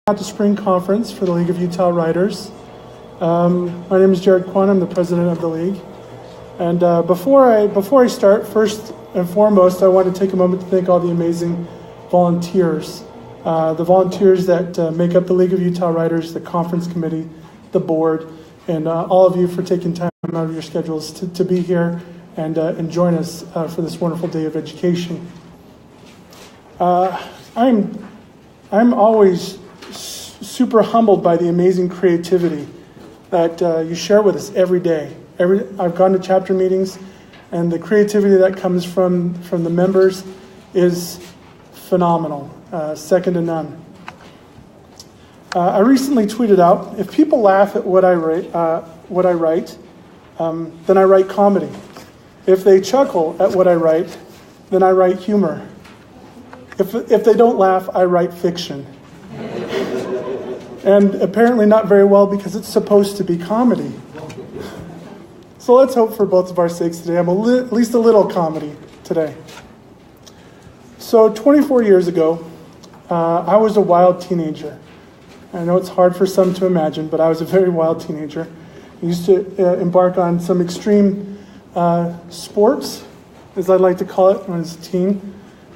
At the spring conference for the League of Utah Writers. My name is Jared Kwan. I'm the president of the league. And before I start, first and foremost, I want to take a moment to thank all the amazing volunteers. The volunteers that make up the League of Utah Writers, the conference committee, the board, and all of you for taking time out of your schedules to be here and join us for this wonderful day of education. I'm always super humbled by the amazing creativity that you share with us every day. I've gone to chapter meetings, and the creativity that comes from the members is phenomenal, second to none. I recently tweeted out, if people laugh at what I write, then I write comedy. If they chuckle at what I write, then I write humor. If they don't laugh, I write fiction. And apparently not very well, because it's supposed to be comedy. So let's hope for both of our sakes today I'm at least a little comedy today. So 24 years ago, I was a wild teenager. I know it's hard for some to imagine, but I was a very wild teenager. I used to embark on some extreme sports, as I'd like to call it, when I was a teen,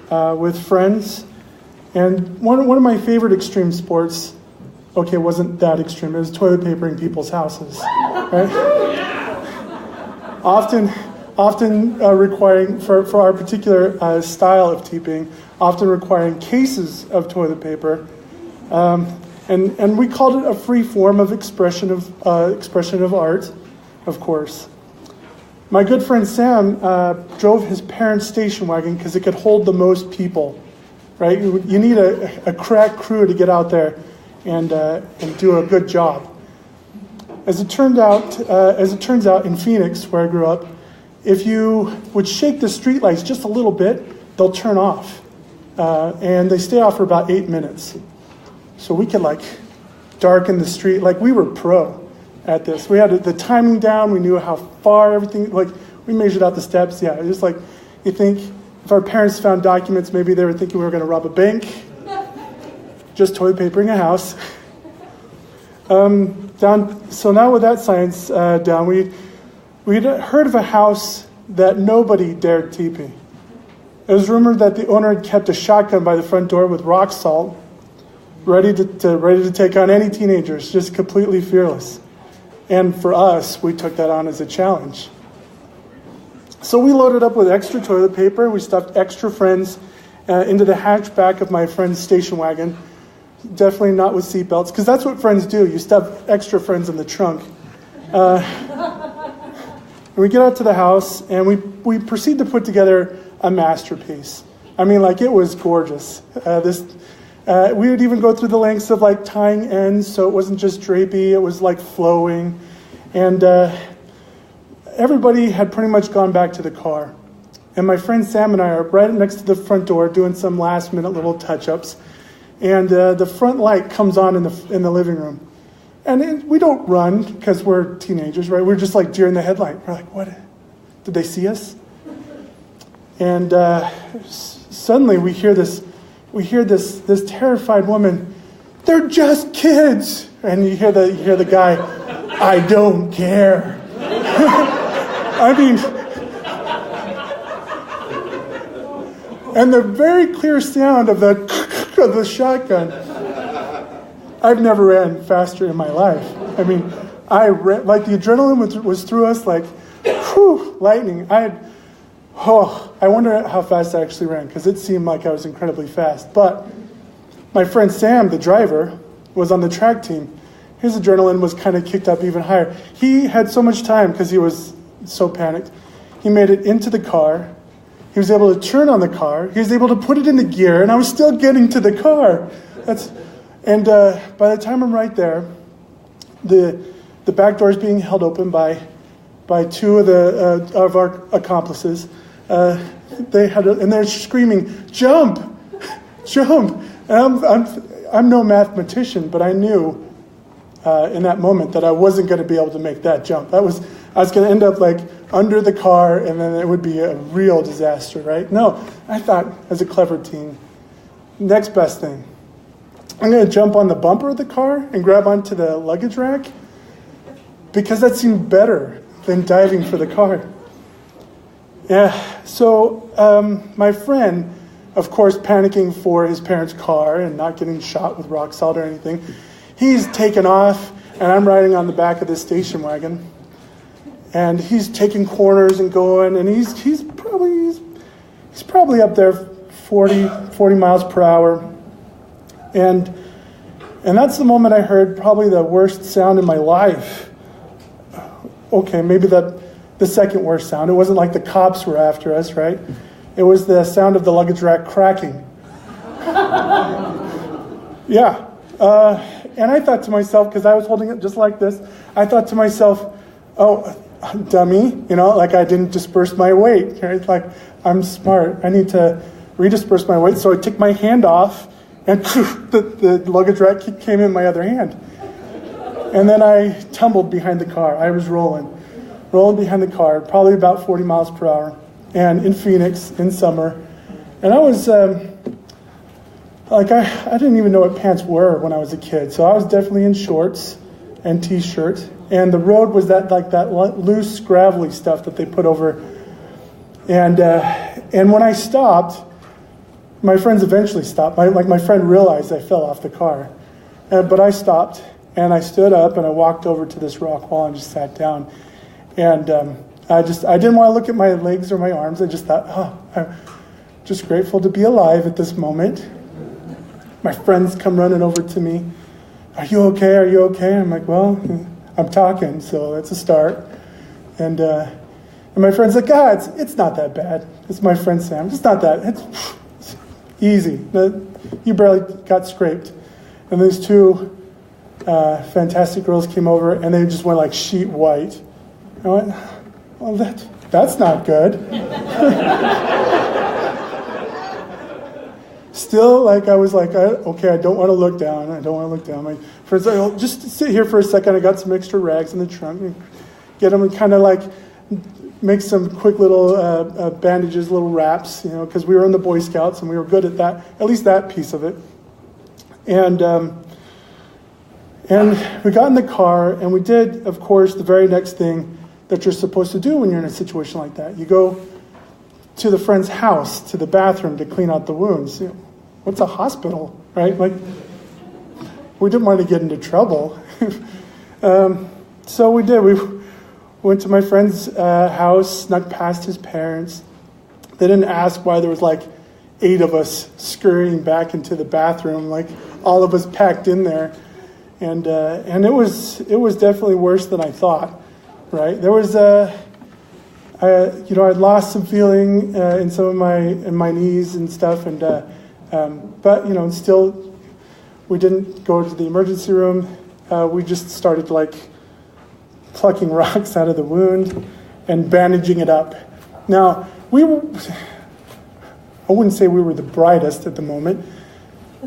with friends. And one of my favorite extreme sports, okay, it wasn't that extreme. It was toilet papering people's houses, right? Often requiring, for our particular style of teeping, often requiring cases of toilet paper. And we called it a free form of expression of art, of course. My good friend Sam drove his parents' station wagon because it could hold the most people, right? You need a crack crew to get out there and do a good job. As it turns out, in Phoenix, where I grew up, if you would shake the streetlights just a little bit, they'll turn off, and they stay off for about 8 minutes. So we could darken the street. We were pro at this. We had the timing down. We knew how far everything. We measured out the steps. Yeah, it was just you think if our parents found documents, maybe they were thinking we were going to rob a bank. Just toilet papering a house. So now with that science down, we'd heard of a house that nobody dared TP. It was rumored that the owner had kept a shotgun by the front door with rock salt, ready to take on any teenagers, just completely fearless. And for us, we took that on as a challenge. So we loaded up with extra toilet paper. We stuffed extra friends into the hatchback of my friend's station wagon. Definitely not with seatbelts, because that's what friends do. You stuff extra friends in the trunk. And we get out to the house, and we proceed to put together a masterpiece. I mean, it was gorgeous. We would even go through the lengths of tying ends, so it wasn't just drapey, it was flowing. And everybody had pretty much gone back to the car. And my friend Sam and I are right next to the front door doing some last minute little touch-ups. And the front light comes on in the living room. And we don't run because we're teenagers, right? We're just deer in the headlight. We're what? Did they see us? And suddenly we hear this terrified woman, "They're just kids." And you hear the guy, "I don't care." I mean, and the very clear sound of the shotgun. I've never ran faster in my life. I mean, I ran, the adrenaline was through us lightning. I wonder how fast I actually ran, because it seemed like I was incredibly fast. But my friend Sam, the driver, was on the track team. His adrenaline was kind of kicked up even higher. He had so much time because he was so panicked. He made it into the car. He was able to turn on the car. He was able to put it into gear, and I was still getting to the car. And by the time I'm right there, the back door is being held open by two of our accomplices. They're screaming, "Jump, jump!" And I'm no mathematician, but I knew in that moment that I wasn't going to be able to make that jump. I was going to end up under the car, and then it would be a real disaster, right? No, I thought as a clever teen, next best thing. I'm going to jump on the bumper of the car and grab onto the luggage rack because that seemed better than diving for the car. Yeah, so my friend, of course, panicking for his parents' car and not getting shot with rock salt or anything, he's taken off, and I'm riding on the back of this station wagon. And he's taking corners and going, and he's probably up there 40 miles per hour. And that's the moment I heard probably the worst sound in my life. Okay, maybe the second worst sound. It wasn't like the cops were after us, right? It was the sound of the luggage rack cracking. Yeah. And I thought to myself, because I was holding it just like this, I thought to myself, oh, dummy, like I didn't disperse my weight. Right? Like, I'm smart. I need to redisperse my weight. So I took my hand off, and the luggage rack came in my other hand. And then I tumbled behind the car. I was rolling behind the car, probably about 40 miles per hour, and in Phoenix in summer. And I was I didn't even know what pants were when I was a kid. So I was definitely in shorts and T-shirt. And the road was that loose, gravelly stuff that they put over. And when I stopped, my friends eventually stopped. My friend realized I fell off the car. But I stopped, and I stood up, and I walked over to this rock wall and just sat down. And I didn't want to look at my legs or my arms. I just thought, I'm just grateful to be alive at this moment. My friends come running over to me. Are you okay? Are you okay? I'm like, well, I'm talking, so that's a start. And my friend's like, it's not that bad. It's my friend Sam. It's not that. It's easy. You barely got scraped. And these two fantastic girls came over, and they just went like sheet white. I went, well, that's not good. Still, I was like, okay, I don't want to look down. My friend's like, oh, just sit here for a second. I got some extra rags in the trunk. And get them and kind of make some quick little bandages, little wraps, because we were in the Boy Scouts and we were good at that, at least that piece of it. And we got in the car, and we did, of course, the very next thing that you're supposed to do when you're in a situation like that. You go to the friend's house, to the bathroom to clean out the wounds. What's a hospital, right? We didn't want to get into trouble. So we did. We went to my friend's house, snuck past his parents. They didn't ask why there was 8 of us scurrying back into the bathroom, all of us packed in there. And it was definitely worse than I thought, right? There was I'd lost some feeling in some of my knees and stuff, but still, we didn't go to the emergency room. We just started plucking rocks out of the wound and bandaging it up. Now I wouldn't say we were the brightest at the moment,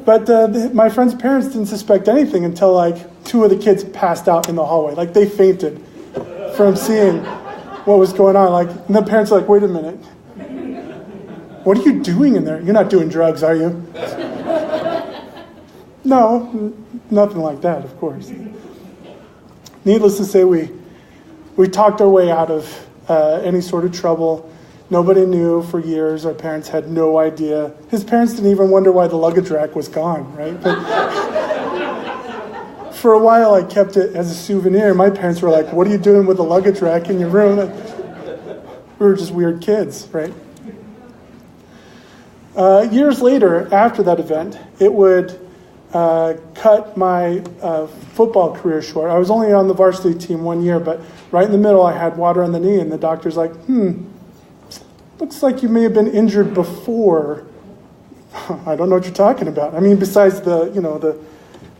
but my friend's parents didn't suspect anything until 2 of the kids passed out in the hallway. They fainted from seeing what was going on. And the parents were like, wait a minute. What are you doing in there? You're not doing drugs, are you? No, nothing like that, of course. Needless to say, we talked our way out of any sort of trouble. Nobody knew for years. Our parents had no idea. His parents didn't even wonder why the luggage rack was gone, right? But for a while, I kept it as a souvenir. My parents were like, what are you doing with the luggage rack in your room? We were just weird kids, right? Years later, after that event, it would cut my football career short. I was only on the varsity team 1 year, but right in the middle, I had water on the knee, and the doctor's like, looks like you may have been injured before. I don't know what you're talking about. I mean, besides the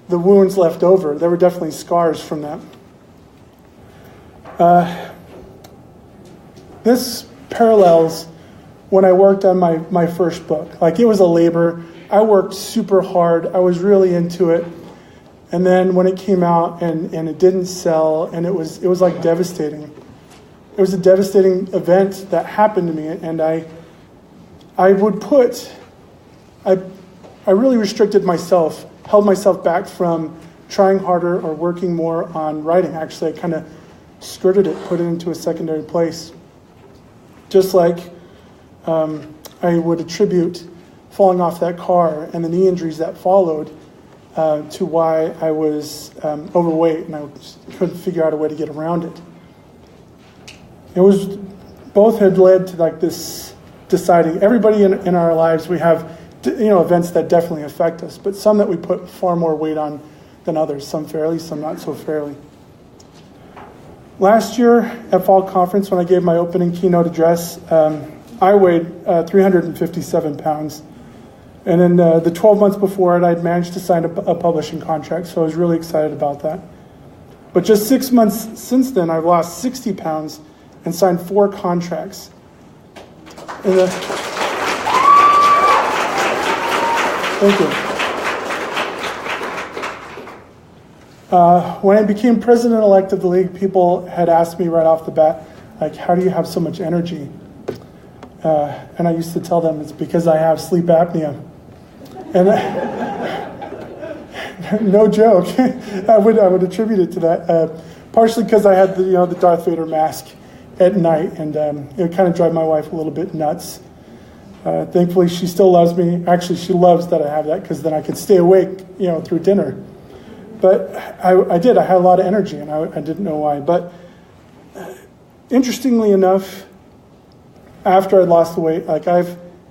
wounds left over, there were definitely scars from that. This parallels when I worked on my first book. It was a labor. I worked super hard. I was really into it. And then when it came out and it didn't sell, and it was devastating. It was a devastating event that happened to me, and I really restricted myself held myself back from trying harder or working more on writing. Actually, I kind of skirted it, put it into a secondary place. Just like I would attribute falling off that car and the knee injuries that followed to why I was overweight and I couldn't figure out a way to get around it. Both had led to like this deciding. Everybody in our lives, we have events that definitely affect us, but some that we put far more weight on than others. Some fairly, some not so fairly. Last year at Fall Conference, when I gave my opening keynote address, I weighed 357 pounds. And then the 12 months before it, I'd managed to sign a publishing contract, so I was really excited about that. But just 6 months since then, I've lost 60 pounds and signed 4 contracts. Thank you. When I became president-elect of the league, people had asked me right off the bat, like, how do you have so much energy? And I used to tell them it's because I have sleep apnea. And no joke, I would attribute it to that. Partially because I had the Darth Vader mask at night, and it kind of drive my wife a little bit nuts. Thankfully, she still loves me. Actually, she loves that I have that because then I could stay awake, through dinner. But I did. I had a lot of energy, and I didn't know why. But interestingly enough, after I lost the weight, like I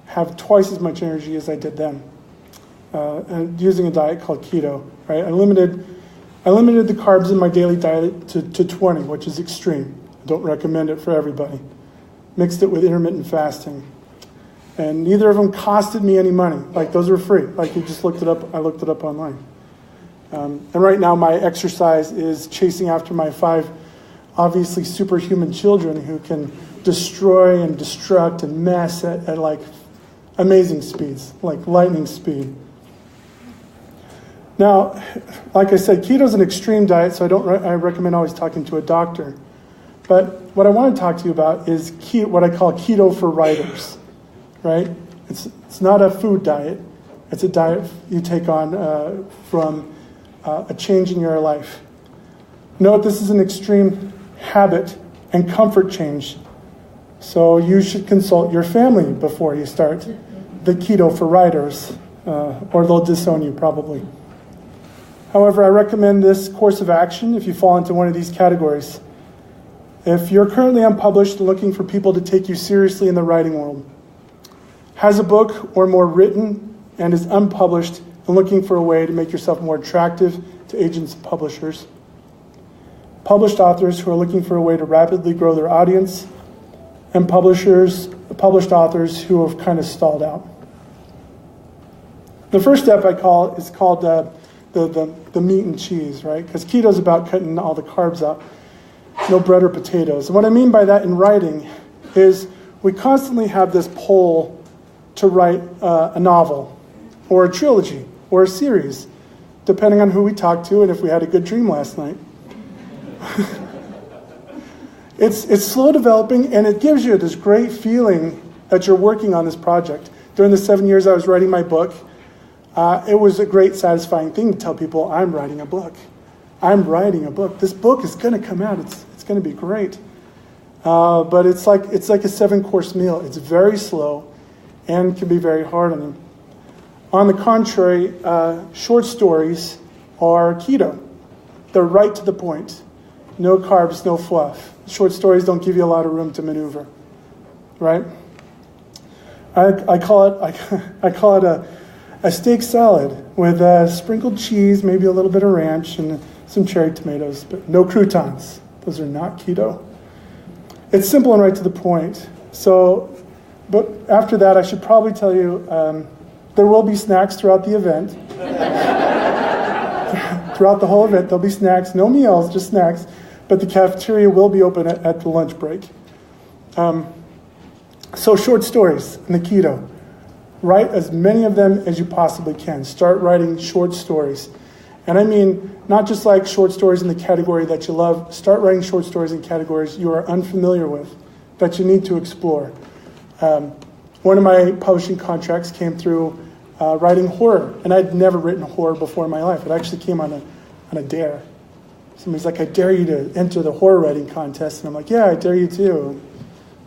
have twice as much energy as I did then. And using a diet called keto, right? I limited the carbs in my daily diet to 20, which is extreme. I don't recommend it for everybody. Mixed it with intermittent fasting. And neither of them costed me any money. Like, those were free. Like, you just looked it up. I looked it up online. And right now my exercise is chasing after my 5 obviously superhuman children who can destroy and destruct and mess at like amazing speeds, like lightning speed. Now, like I said, keto is an extreme diet, so I recommend always talking to a doctor. But what I want to talk to you about is what I call keto for writers, right? It's not a food diet. It's a diet you take on from a change in your life. Note, this is an extreme habit and comfort change. So you should consult your family before you start the keto for writers, or they'll disown you probably. However, I recommend this course of action if you fall into one of these categories. If you're currently unpublished and looking for people to take you seriously in the writing world, has a book or more written and is unpublished and looking for a way to make yourself more attractive to agents and publishers, published authors who are looking for a way to rapidly grow their audience, and published authors who have kind of stalled out. The first step is called the meat and cheese, right? Because keto is about cutting all the carbs out, no bread or potatoes. And what I mean by that in writing is we constantly have this pull to write a novel or a trilogy or a series, depending on who we talk to and if we had a good dream last night. It's slow developing, and it gives you this great feeling that you're working on this project. During the 7 years I was writing my book, it was a great, satisfying thing to tell people, I'm writing a book. I'm writing a book. This book is going to come out. It's going to be great. But it's like a 7-course meal. It's very slow and can be very hard on you. On the contrary, short stories are keto. They're right to the point. No carbs, no fluff. Short stories don't give you a lot of room to maneuver, right? I call it a steak salad with sprinkled cheese, maybe a little bit of ranch, and some cherry tomatoes, but no croutons. Those are not keto. It's simple and right to the point. But after that, I should probably tell you there will be snacks throughout the event. Throughout the whole event, there'll be snacks, no meals, just snacks. But the cafeteria will be open at the lunch break. So short stories in the keto. Write as many of them as you possibly can. Start writing short stories. And I mean, not just like short stories in the category that you love. Start writing short stories in categories you are unfamiliar with, that you need to explore. One of my publishing contracts came through writing horror. And I'd never written horror before in my life. It actually came on a dare. Somebody's like, I dare you to enter the horror writing contest. And I'm like, yeah, I dare you too.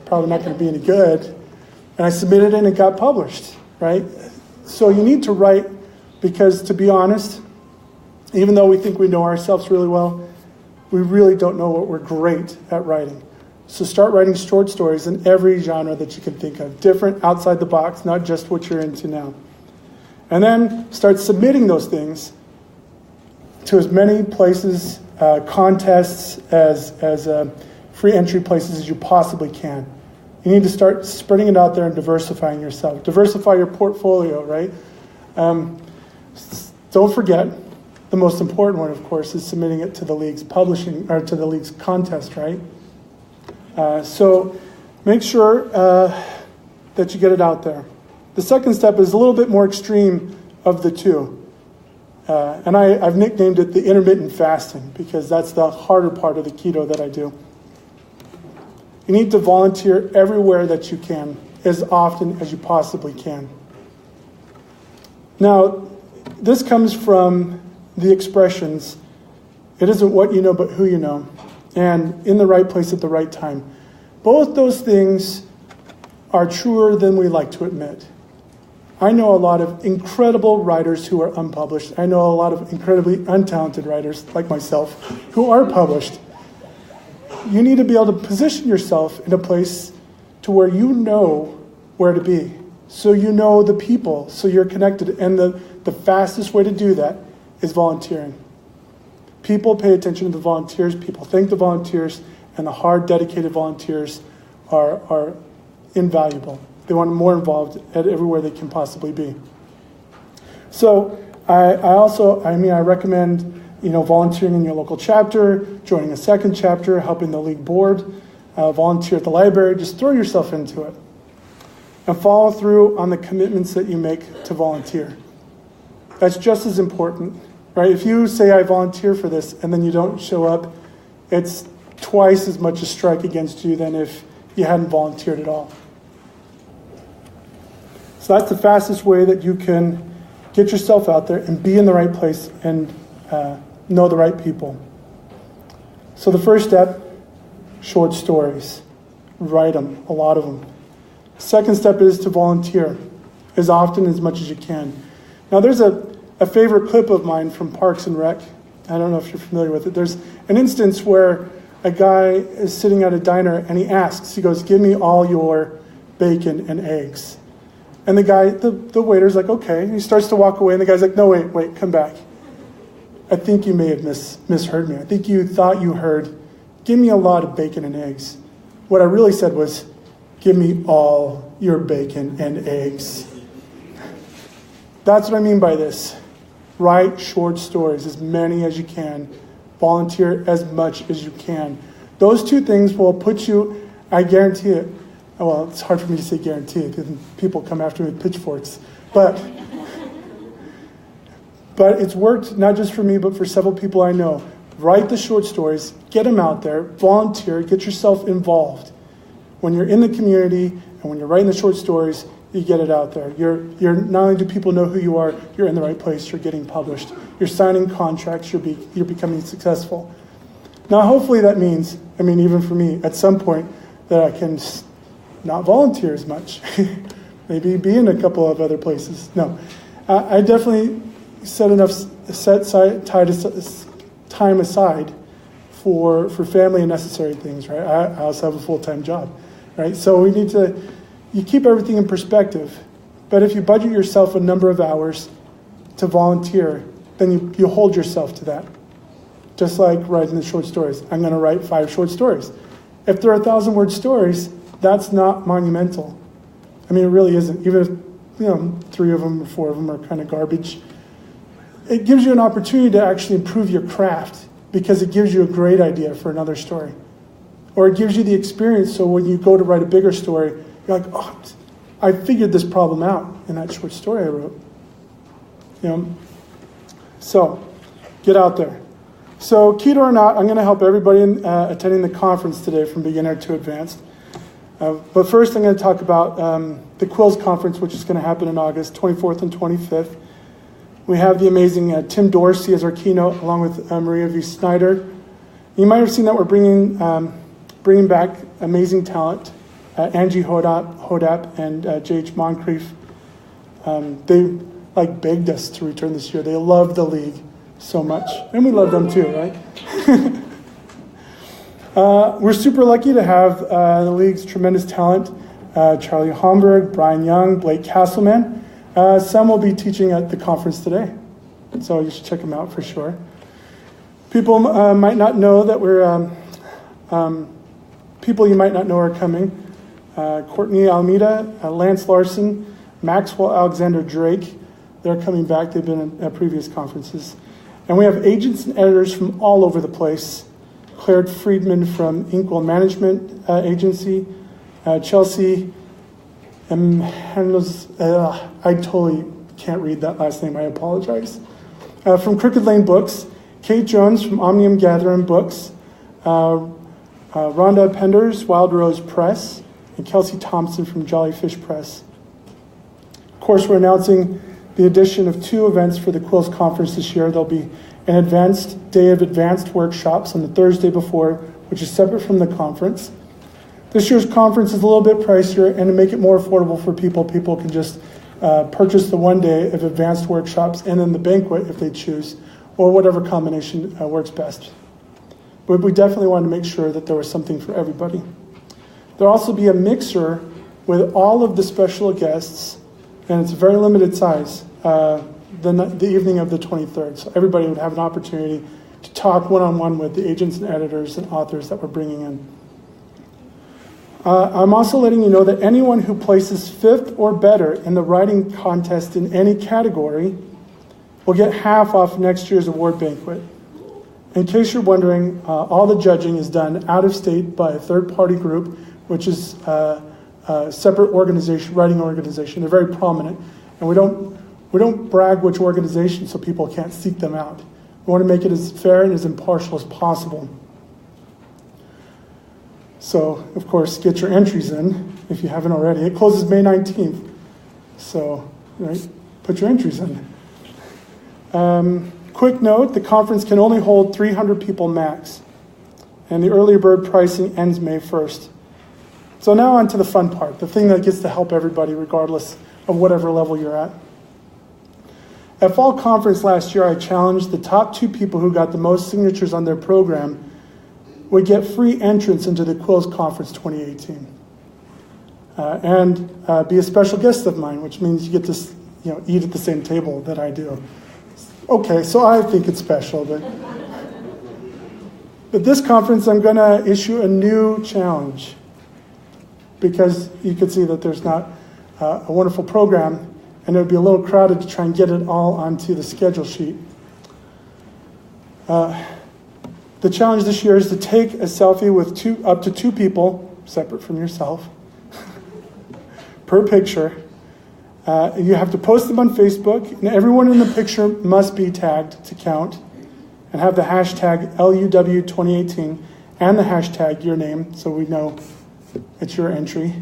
Probably not going to be any good. And I submitted it and it got published, right? So you need to write because, to be honest, even though we think we know ourselves really well, we really don't know what we're great at writing. So start writing short stories in every genre that you can think of, different, outside the box, not just what you're into now. And then start submitting those things to as many places, contests, as free entry places as you possibly can. You need to start spreading it out there and diversifying yourself. Diversify your portfolio, right? Don't forget, the most important one, of course, is submitting it to the league's publishing, or to the league's contest, right? So make sure that you get it out there. The second step is a little bit more extreme of the two. And I've nicknamed it the intermittent fasting because that's the harder part of the keto that I do. You need to volunteer everywhere that you can, as often as you possibly can. Now, this comes from the expressions, it isn't what you know, but who you know, and in the right place at the right time. Both those things are truer than we like to admit. I know a lot of incredible writers who are unpublished. I know a lot of incredibly untalented writers, like myself, who are published. You need to be able to position yourself in a place to where you know where to be. So you know the people, so you're connected. And the fastest way to do that is volunteering. People pay attention to the volunteers, people thank the volunteers, and the hard, dedicated volunteers are invaluable. They want more involved at everywhere they can possibly be. So I recommend volunteering in your local chapter, joining a second chapter, helping the league board, volunteer at the library. Just throw yourself into it. And follow through on the commitments that you make to volunteer. That's just as important, right? If you say, I volunteer for this, and then you don't show up, it's twice as much a strike against you than if you hadn't volunteered at all. So that's the fastest way that you can get yourself out there and be in the right place and know the right people. So the first step, short stories. Write them, a lot of them. Second step is to volunteer as often, as much as you can. Now there's a favorite clip of mine from Parks and Rec. I don't know if you're familiar with it. There's an instance where a guy is sitting at a diner and he goes, give me all your bacon and eggs. And the guy, the waiter's like, okay. And he starts to walk away and the guy's like, no, wait, come back. I think you may have misheard me. I think you thought you heard, give me a lot of bacon and eggs. What I really said was, give me all your bacon and eggs. That's what I mean by this. Write short stories, as many as you can. Volunteer as much as you can. Those two things will put you, I guarantee it. Well, it's hard for me to say guarantee it because people come after me with pitchforks. But it's worked not just for me, but for several people I know. Write the short stories, get them out there, volunteer, get yourself involved. When you're in the community and when you're writing the short stories, you get it out there. You're not only do people know who you are, you're in the right place, you're getting published. You're signing contracts, you're becoming successful. Now, hopefully that means, even for me, at some point, that I can not volunteer as much. Maybe be in a couple of other places. No, I definitely set time aside for family and necessary things, right? I also have a full-time job, right? So you keep everything in perspective. But if you budget yourself a number of hours to volunteer, then you hold yourself to that. Just like writing the short stories. I'm going to write 5 short stories. If they're 1,000-word stories, that's not monumental. It really isn't. Even if 3 of them or 4 of them are kind of garbage. It gives you an opportunity to actually improve your craft because it gives you a great idea for another story. Or it gives you the experience so when you go to write a bigger story, you're like, oh, I figured this problem out in that short story I wrote. So, get out there. So, keto or not, I'm going to help everybody attending the conference today from beginner to advanced. But first I'm going to talk about the Quills Conference, which is going to happen in August 24th and 25th. We have the amazing Tim Dorsey as our keynote, along with Maria V. Snyder. You might have seen that we're bringing back amazing talent, Angie Hodap and J.H. Moncrief. They begged us to return this year. They love the league so much, and we love them too, right? We're super lucky to have the league's tremendous talent, Charlie Homburg, Brian Young, Blake Castleman. Some will be teaching at the conference today, so you should check them out for sure. People might not know that people you might not know are coming. Courtney Almeida, Lance Larson, Maxwell Alexander Drake. They're coming back. They've been at previous conferences. And we have agents and editors from all over the place. Claire Friedman from Inkwell Management Agency, Chelsea I totally can't read that last name, I apologize. From Crooked Lane Books, Kate Jones from Omnium Gathering Books, Rhonda Penders, Wild Rose Press, and Kelsey Thompson from Jollyfish Press. Of course, we're announcing the addition of 2 events for the Quills Conference this year. There'll be an advanced day of advanced workshops on the Thursday before, which is separate from the conference. This year's conference is a little bit pricier, and to make it more affordable for people can just purchase the one day of advanced workshops and then the banquet if they choose, or whatever combination works best. But we definitely wanted to make sure that there was something for everybody. There'll also be a mixer with all of the special guests, and it's a very limited size, the evening of the 23rd. So everybody would have an opportunity to talk one-on-one with the agents and editors and authors that we're bringing in. I'm also letting you know that anyone who places 5th or better in the writing contest in any category will get half off next year's award banquet. In case you're wondering, all the judging is done out of state by a third-party group, which is a separate organization, writing organization. They're very prominent, and we don't brag which organization so people can't seek them out. We want to make it as fair and as impartial as possible. So, of course, get your entries in if you haven't already. It closes May 19th, so put your entries in. Quick note, the conference can only hold 300 people max, and the early bird pricing ends May 1st. So now on to the fun part, the thing that gets to help everybody regardless of whatever level you're at. At Fall Conference last year, I challenged the top 2 people who got the most signatures on their program would get free entrance into the Quills Conference 2018. And be a special guest of mine, which means you get to eat at the same table that I do. Okay, so I think it's special, but this conference I'm going to issue a new challenge because you could see that there's not a wonderful program, and it would be a little crowded to try and get it all onto the schedule sheet. The challenge this year is to take a selfie with up to 2 people, separate from yourself, per picture. You have to post them on Facebook, and everyone in the picture must be tagged to count, and have the hashtag LUW2018 and the hashtag your name, so we know it's your entry.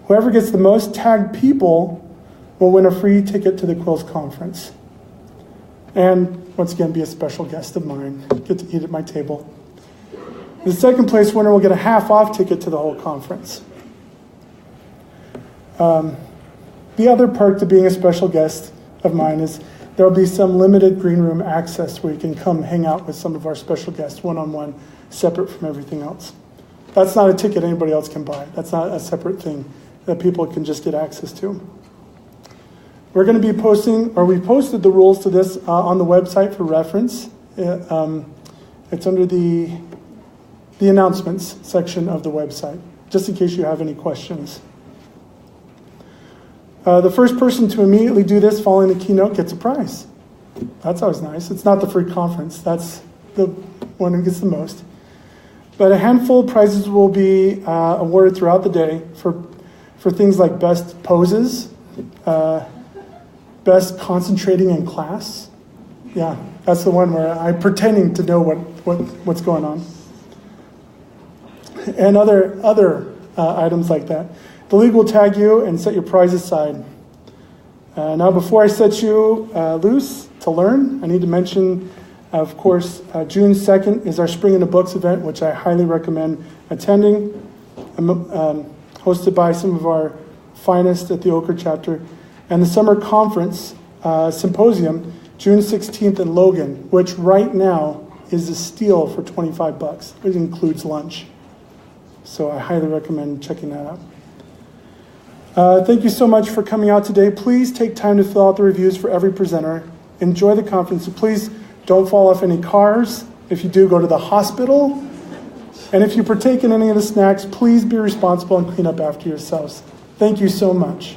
Whoever gets the most tagged people will win a free ticket to the Quills Conference. And once again, be a special guest of mine. Get to eat at my table. The second place winner will get a half-off ticket to the whole conference. The other perk to being a special guest of mine is there will be some limited green room access where you can come hang out with some of our special guests one-on-one, separate from everything else. That's not a ticket anybody else can buy. That's not a separate thing that people can just get access to. We're going to be we posted the rules to this on the website for reference. It's under the announcements section of the website, just in case you have any questions. The first person to immediately do this following the keynote gets a prize. That's always nice. It's not the free conference. That's the one who gets the most. But a handful of prizes will be awarded throughout the day for things like best poses, best concentrating in class. Yeah, that's the one where I'm pretending to know what's going on. and other items like that. The league will tag you and set your prize aside. Now, before I set you loose to learn, I need to mention, of course, June 2nd is our Spring in the Books event, which I highly recommend attending. Hosted by some of our finest at the Oak Ridge chapter. And the summer conference symposium, June 16th in Logan, which right now is a steal for $25. It includes lunch. So I highly recommend checking that out. Thank you so much for coming out today. Please take time to fill out the reviews for every presenter. Enjoy the conference. So please don't fall off any cars. If you do, go to the hospital. And if you partake in any of the snacks, please be responsible and clean up after yourselves. Thank you so much.